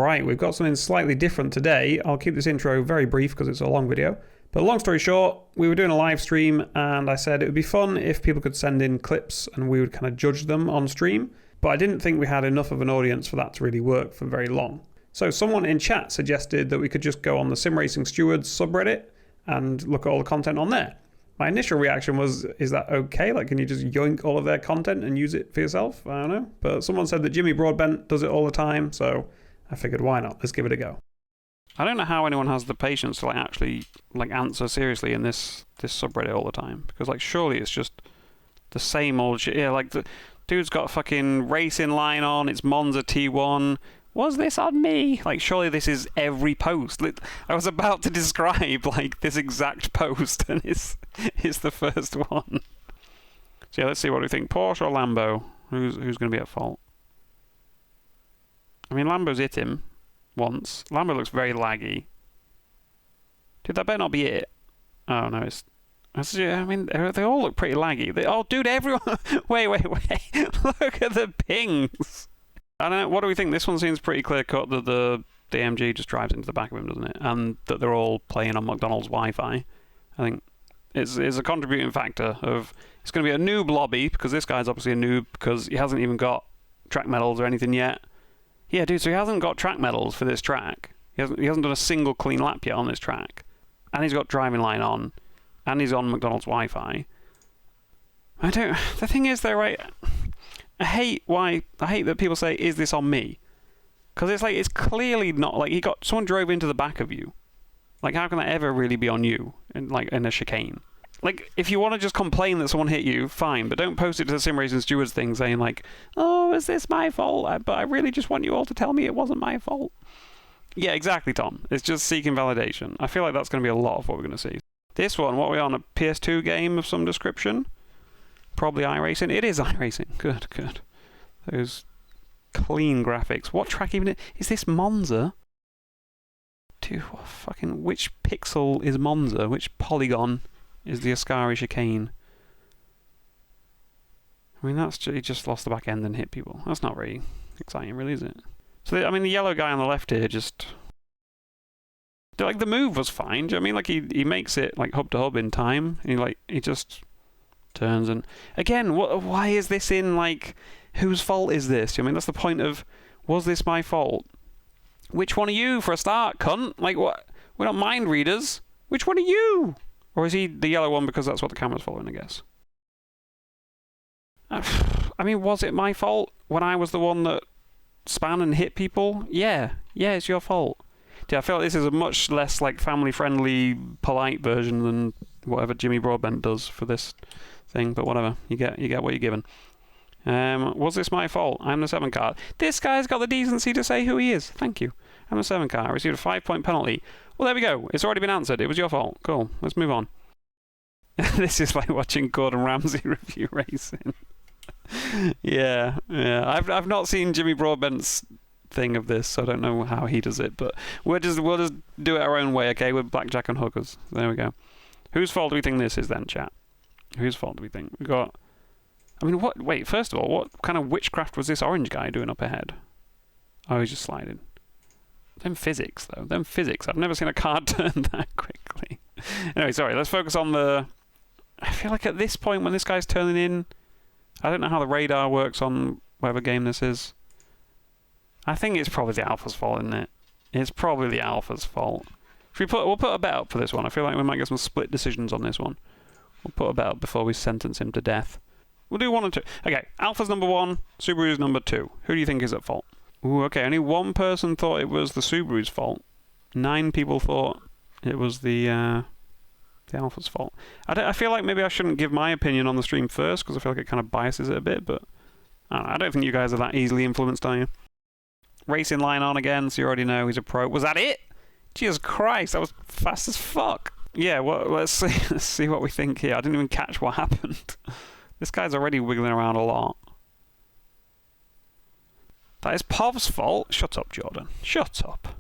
Alright, we've got something slightly different today. I'll keep this intro very brief because it's a long video. But long story short, we were doing a live stream and I said it would be fun if people could send in clips and we would kind of judge them on stream. But I didn't think we had enough of an audience for that to really work for very long. So someone in chat suggested that we could just go on the Sim Racing Stewards subreddit and look at all the content on there. My initial reaction was, is that okay? Like, can you just yoink all of their content and use it for yourself? I don't know. But someone said that Jimmy Broadbent does it all the time, so I figured, why not? Let's give it a go. I don't know how anyone has the patience to actually answer seriously in this subreddit all the time, because surely it's just the same old shit. Yeah, the dude's got a fucking racing line on. It's Monza T1. Was this on me? Surely this is every post. I was about to describe this exact post, and it's the first one. So yeah, let's see what we think. Porsche or Lambo? Who's going to be at fault? I mean, Lambo's hit him once. Lambo looks very laggy. Dude, that better not be it. Oh, no, I mean, they all look pretty laggy. Oh, dude, everyone... Wait. Look at the pings. I don't know. What do we think? This one seems pretty clear-cut that the AMG just drives into the back of him, doesn't it? And that they're all playing on McDonald's Wi-Fi. I think it's a contributing factor of... It's going to be a noob lobby, because this guy's obviously a noob, because he hasn't even got track medals or anything yet. Yeah, dude, so he hasn't got track medals for this track. He hasn't done a single clean lap yet on this track. And he's got driving line on. And he's on McDonald's Wi-Fi. The thing is, though, right... I hate that people say, is this on me? Because it's clearly not. Someone drove into the back of you. How can that ever really be on you in a chicane? If you want to just complain that someone hit you, fine, but don't post it to the Sim Racing Stewards thing saying oh, is this my fault? But I really just want you all to tell me it wasn't my fault. Yeah, exactly, Tom. It's just seeking validation. I feel like that's going to be a lot of what we're going to see. This one, what are we on, a PS2 game of some description? Probably iRacing. It is iRacing. Good. Those clean graphics. What track even is this? Monza? Dude, which pixel is Monza? Which polygon is the Ascari chicane? I mean, he just lost the back end and hit people. That's not very exciting, really, is it? So, the yellow guy on the left here just... the move was fine. Do you know what I mean? He makes it, hub to hub in time. And he just turns and... Again, why is this in, whose fault is this? I mean, that's the point of, was this my fault? Which one are you, for a start, cunt? What? We're not mind readers. Which one are you? Or is he the yellow one because that's what the camera's following, I guess? I mean, was it my fault when I was the one that span and hit people? Yeah, it's your fault. Yeah, I feel like this is a much less, family-friendly, polite version than whatever Jimmy Broadbent does for this thing, but whatever. You get what you're given. Was this my fault? I'm the 7 car. This guy's got the decency to say who he is. Thank you. I'm the 7 car. I received a 5-point penalty. Well, there we go. It's already been answered. It was your fault. Cool. Let's move on. This is like watching Gordon Ramsay review racing. Yeah. I've not seen Jimmy Broadbent's thing of this, so I don't know how he does it, but we'll just do it our own way, okay? With blackjack and hookers. There we go. Whose fault do we think this is then, chat? Whose fault do we think? We've got... Wait, first of all, what kind of witchcraft was this orange guy doing up ahead? Oh, he's just sliding. Them physics, though. Them physics. I've never seen a car turn that quickly. Anyway, sorry. Let's focus on the... I feel like at this point, when this guy's turning in... I don't know how the radar works on whatever game this is. I think it's probably the Alpha's fault, isn't it? It's probably the Alpha's fault. We'll put a bet up for this one. I feel like we might get some split decisions on this one. We'll put a bet up before we sentence him to death. We'll do 1 and 2. Okay, Alpha's number 1, Subaru's number 2. Who do you think is at fault? Ooh, okay, only one person thought it was the Subaru's fault. 9 people thought it was the Alpha's fault. I feel like maybe I shouldn't give my opinion on the stream first, because I feel like it kind of biases it a bit, but I don't think you guys are that easily influenced, are you? Racing line on again, so you already know he's a pro. Was that it? Jesus Christ, that was fast as fuck. Yeah, well, let's see what we think here. I didn't even catch what happened. This guy's already wiggling around a lot. That is Pov's fault? Shut up, Jordan. Shut up.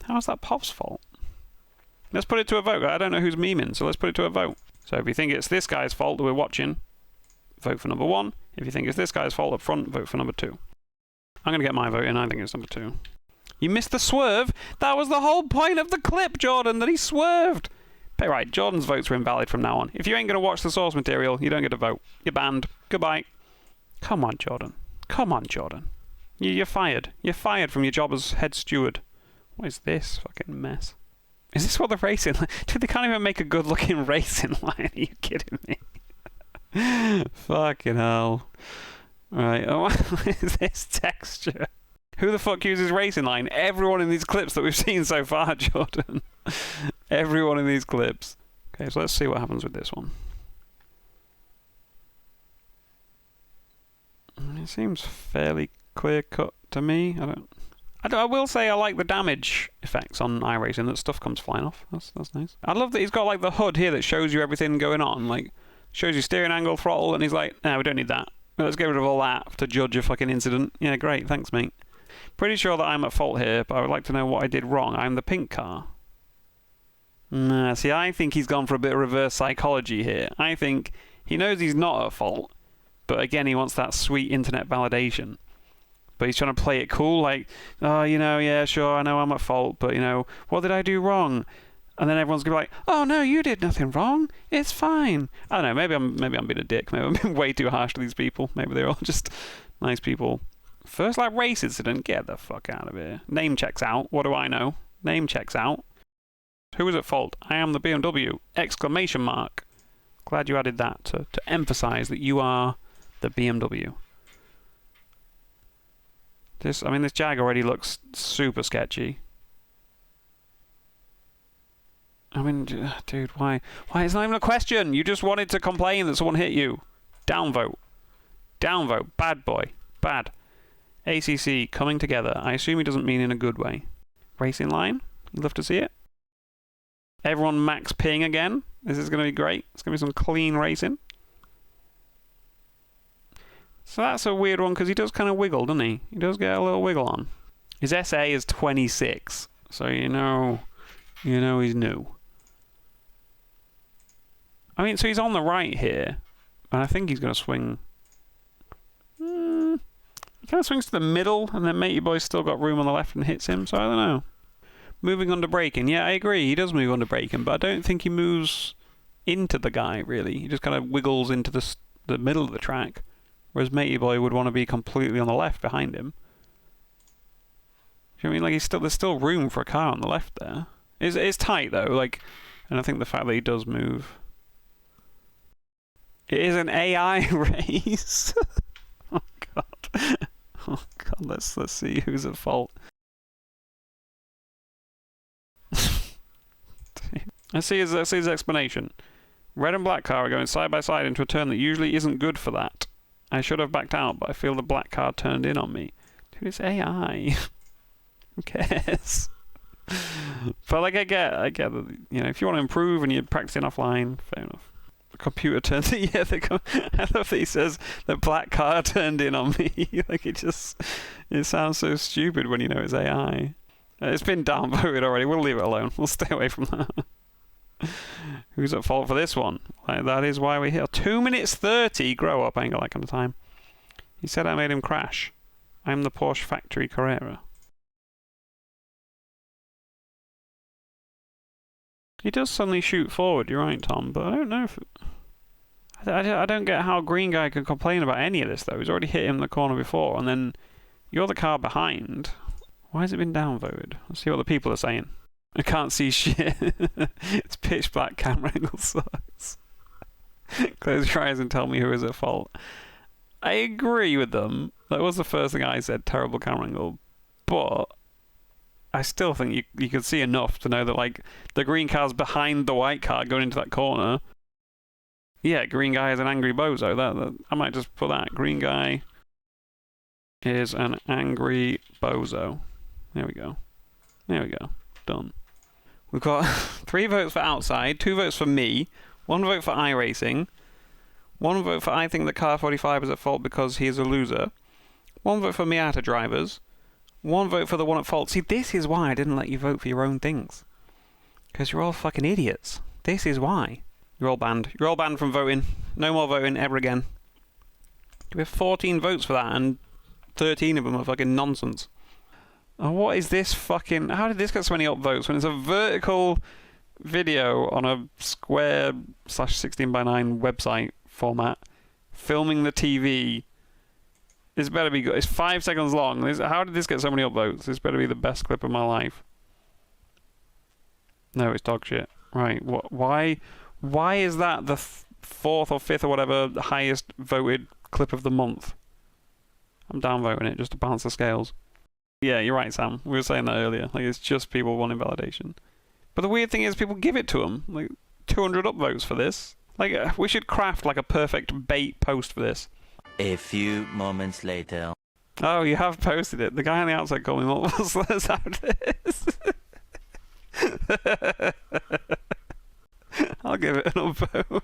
How is that Pov's fault? Let's put it to a vote. I don't know who's memeing, so let's put it to a vote. So if you think it's this guy's fault that we're watching, vote for number 1. If you think it's this guy's fault up front, vote for number 2. I'm going to get my vote in. I think it's number 2. You missed the swerve. That was the whole point of the clip, Jordan, that he swerved. But right, Jordan's votes are invalid from now on. If you ain't going to watch the source material, you don't get to vote. You're banned. Goodbye. Come on, Jordan. Come on, Jordan. You're fired. You're fired from your job as head steward. What is this fucking mess? Is this what the racing line... Dude, they can't even make a good-looking racing line. Are you kidding me? Fucking hell. Right. Oh, what is this texture? Who the fuck uses racing line? Everyone in these clips that we've seen so far, Jordan. Everyone in these clips. Okay, so let's see what happens with this one. It seems fairly clear-cut to me. I will say I like the damage effects on iRacing, that stuff comes flying off. That's nice. I love that he's got like the HUD here that shows you everything going on. Like, shows you steering angle, throttle, and he's like, no, we don't need that. Let's get rid of all that to judge a fucking incident. Yeah, great, thanks, mate. Pretty sure that I'm at fault here, but I would like to know what I did wrong. I'm the pink car. Nah, see, I think he's gone for a bit of reverse psychology here. I think he knows he's not at fault, but again, he wants that sweet internet validation. But he's trying to play it cool, like, oh, you know, yeah, sure, I know I'm at fault, but, you know, what did I do wrong? And then everyone's going to be like, oh, no, you did nothing wrong. It's fine. I don't know, maybe I'm being a dick. Maybe I'm being way too harsh to these people. Maybe they're all just nice people. First, like, race incident, get the fuck out of here. Name checks out. What do I know? Name checks out. Who is at fault? I am the BMW! Exclamation mark. Glad you added that to emphasize that you are the BMW. This Jag already looks super sketchy. I mean, dude, why? Why? It's not even a question. You just wanted to complain that someone hit you. Downvote. Downvote. Bad boy. Bad. ACC coming together. I assume he doesn't mean in a good way. Racing line. You'd love to see it. Everyone max ping again. This is going to be great. It's going to be some clean racing. So that's a weird one because he does kind of wiggle, doesn't he? He does get a little wiggle on. His SA is 26, so you know he's new. I mean, so he's on the right here, and I think he's going to swing. He kind of swings to the middle, and then Matey Boy's still got room on the left and hits him, so I don't know. Moving under braking. Yeah, I agree. He does move under braking, but I don't think he moves into the guy, really. He just kind of wiggles into the middle of the track, whereas Matey Boy would want to be completely on the left behind him. Do you know what I mean? Like, there's still room for a car on the left there. It's tight, though, like, and I think the fact that he does move. It is an AI race. Oh, God. Oh, God, let's see who's at fault. Let's see his explanation. Red and black car are going side by side into a turn that usually isn't good for that. I should have backed out, but I feel the black car turned in on me. Dude, it's AI. Who cares? But like, I get that, you know, if you want to improve and you're practicing offline, fair enough. The computer turns in. Yeah, I love that he says the black car turned in on me. Like, it sounds so stupid when you know it's AI. It's been downvoted already. We'll leave it alone. We'll stay away from that. Who's at fault for this one? Like, that is why we're here. 2 minutes 30. Grow up. I ain't got that kind of time. He said I made him crash. I'm the Porsche factory Carrera. He does suddenly shoot forward. You're right, Tom. But I don't know if... I don't get how Green Guy can complain about any of this, though. He's already hit him in the corner before. And then you're the car behind. Why has it been downvoted? Let's see what the people are saying. I can't see shit. It's pitch black, camera angle sucks. Close your eyes and tell me who is at fault. I agree with them. That was the first thing I said, terrible camera angle. But I still think you could see enough to know that, like, the green car's behind the white car going into that corner. Yeah, green guy is an angry bozo. That I might just put that. Green guy is an angry bozo. There we go. There we go. Done. We've got 3 votes for outside, 2 votes for me, 1 vote for iRacing, 1 vote for I think that Car 45 is at fault because he is a loser, 1 vote for Miata drivers, 1 vote for the one at fault. See, this is why I didn't let you vote for your own things. Because you're all fucking idiots. This is why. You're all banned. You're all banned from voting. No more voting ever again. We have 14 votes for that, and 13 of them are fucking nonsense. Oh, what is this fucking... How did this get so many upvotes when it's a vertical video on a square /16:9 website format filming the TV? This better be good. It's 5 seconds long. How did this get so many upvotes? This better be the best clip of my life. No, it's dog shit. Right. Why is that the fourth or fifth or whatever highest voted clip of the month? I'm downvoting it just to balance the scales. Yeah, you're right, Sam. We were saying that earlier. Like, it's just people wanting validation. But the weird thing is, people give it to them. Like, 200 upvotes for this. Like, we should craft like a perfect bait post for this. A few moments later. Oh, you have posted it. The guy on the outside called me multiple slurs out of this. I'll give it an upvote.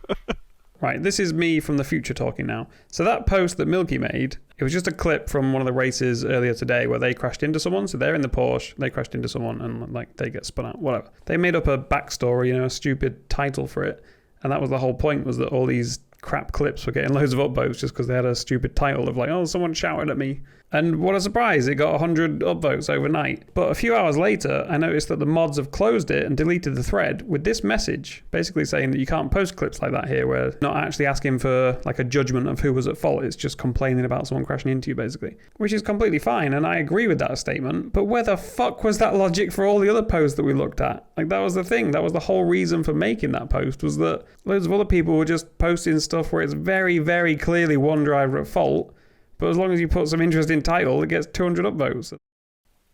Right, this is me from the future talking now. So that post that Milky made, it was just a clip from one of the races earlier today where they crashed into someone. So they're in the Porsche, they crashed into someone, and like they get spun out, whatever. They made up a backstory, a stupid title for it. And that was the whole point, was that all these crap clips were getting loads of upvotes just because they had a stupid title of like, oh, someone shouted at me. And what a surprise, it got 100 upvotes overnight. But a few hours later, I noticed that the mods have closed it and deleted the thread with this message, basically saying that you can't post clips like that here, where not actually asking for like a judgment of who was at fault, it's just complaining about someone crashing into you, basically. Which is completely fine, and I agree with that statement, but where the fuck was that logic for all the other posts that we looked at? Like, that was the thing, that was the whole reason for making that post, was that loads of other people were just posting stuff where it's very, very clearly one driver at fault. But as long as you put some interesting title, it gets 200 upvotes.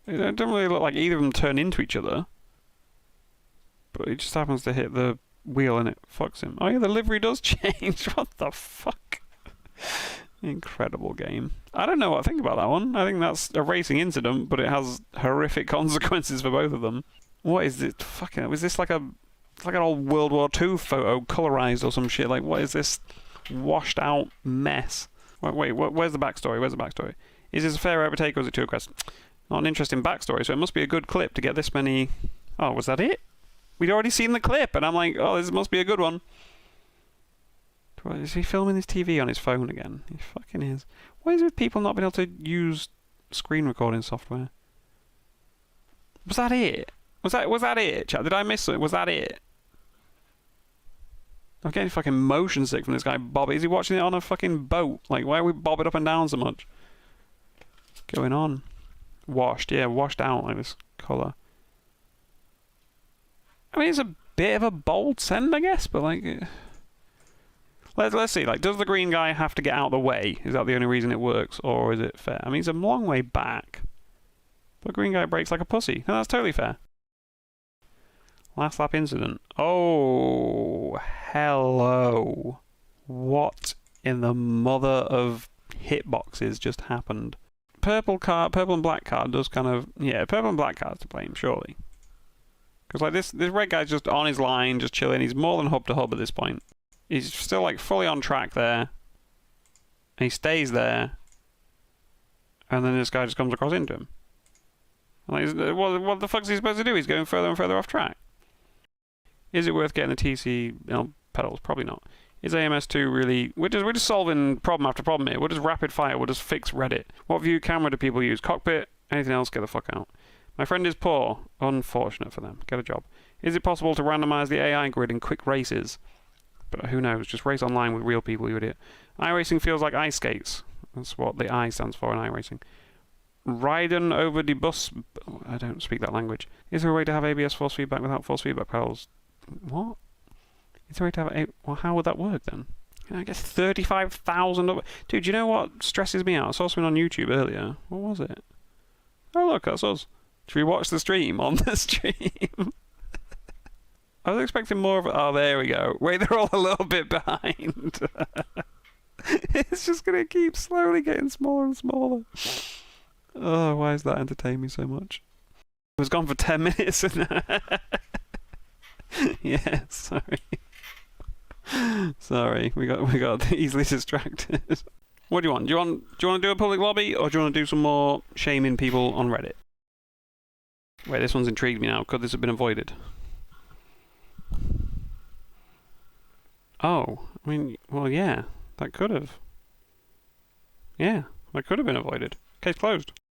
It don't really look like either of them turn into each other. But he just happens to hit the wheel and it fucks him. Oh yeah, the livery does change. What the fuck? Incredible game. I don't know what I think about that one. I think that's a racing incident, but it has horrific consequences for both of them. What is this? Fucking... Was this like a... It's like an old World War II photo, colorized or some shit. Like, what is this washed out mess? Wait, where's the backstory? Where's the backstory? Is this a fair overtake or is it too aggressive? Not an interesting backstory, so it must be a good clip to get this many... Oh, was that it? We'd already seen the clip, and I'm like, oh, this must be a good one. Is he filming his TV on his phone again? He fucking is. What is it with people not being able to use screen recording software? Was that it? Was that it, chat? Did I miss it? Was that it? I'm getting fucking motion sick from this guy Bob. Is he watching it on a fucking boat? Like, why are we bobbing up and down so much? What's going on? Washed, yeah, washed out like this colour. I mean, it's a bit of a bold send, I guess, but like... Let's see, like, does the green guy have to get out of the way? Is that the only reason it works, or is it fair? I mean, he's a long way back. But the green guy brakes like a pussy. No, that's totally fair. Last lap incident. Oh, hello. What in the mother of hitboxes just happened? Purple and black car does kind of... Yeah, purple and black car's to blame, surely. Because like this red guy's just on his line, just chilling. He's more than hub to hub at this point. He's still like fully on track there. And he stays there. And then this guy just comes across into him. Like, what the fuck is he supposed to do? He's going further and further off track. Is it worth getting the TC pedals? Probably not. Is AMS2 really... We're just solving problem after problem here. We're just rapid fire. We'll just fix Reddit. What view camera do people use? Cockpit? Anything else? Get the fuck out. My friend is poor. Unfortunate for them. Get a job. Is it possible to randomize the AI grid in quick races? But who knows? Just race online with real people, you idiot. iRacing feels like ice skates. That's what the I stands for in iRacing. Riding over the bus... I don't speak that language. Is there a way to have ABS force feedback without force feedback pedals? What? Is there a way to have a... Well, how would that work then? I guess 35,000... Dude, do you know what stresses me out? I saw something on YouTube earlier. What was it? Oh, look, that's us. Should we watch the stream on the stream? I was expecting more of... Oh, there we go. Wait, they're all a little bit behind. It's just going to keep slowly getting smaller and smaller. Oh, why does that entertain me so much? It was gone for 10 minutes and... Yeah, sorry. Sorry, we got easily distracted. What do you want? Do you want to do a public lobby, or do you want to do some more shaming people on Reddit? Wait, this one's intrigued me now. Could this have been avoided? Oh, I mean, well, yeah, that could have. Yeah, that could have been avoided. Case closed.